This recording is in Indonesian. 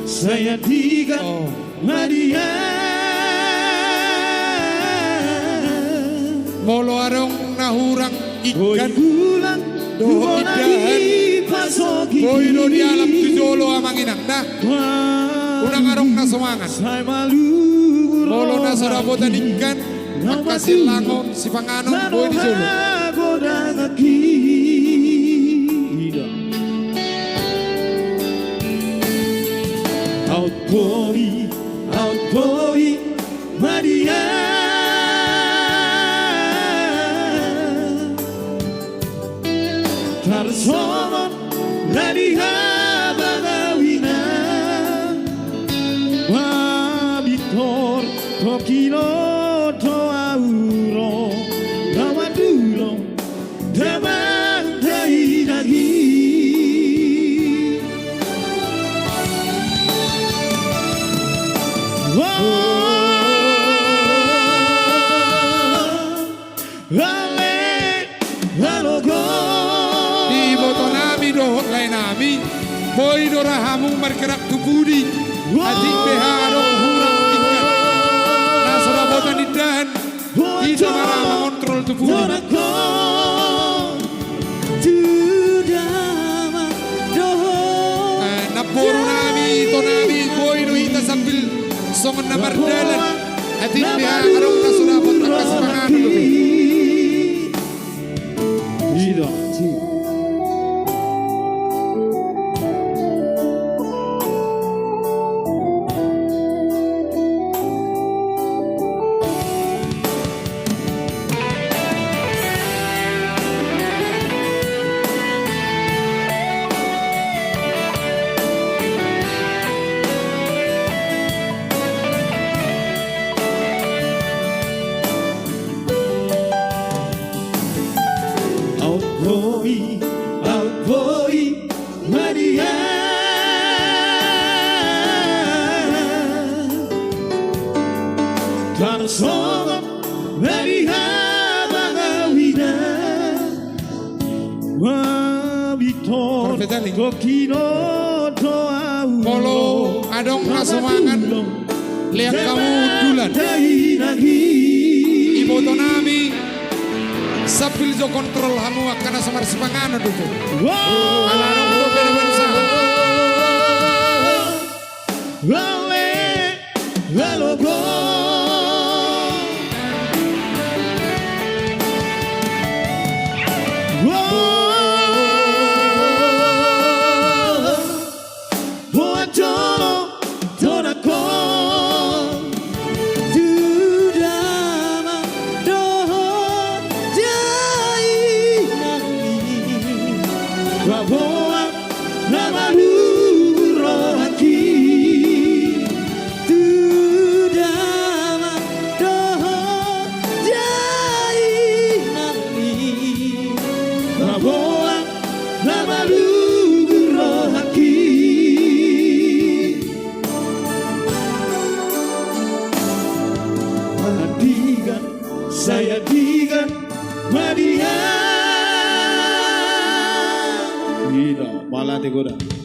saya digan Maria molo arong nahurang ikan bulan doho idahan boy lo di alam tujolo amang inakda unang arong nasomangan molo nasarabotan ikan magkasil langon si panganon boy di jolo outboy Maria Tarzan dari habagawina Wabitor tokino to auro Nawaduro Damandai lagi di boto nami dohot lain nami boy dorahamung bergerak tubudi adik beha adong hurang ikan nasarabotan idahan kita marah mengontrol tubudi naporu nami to nami boy do ita sambil songan na mardalan adik beha adong nasarabotan kasipangan outboy Maria Tarzan dari habagawina Wabitor tokino to auro molo adong nasomangan lihat kamu dulan iboto nami sambil jo kontrol hamu akan samar sipangano duto alarong do bener-bener Bawa nama duro hati Tudama doho jai nami Bawa nama duro hati Digan saya digan Maria Malah tegura.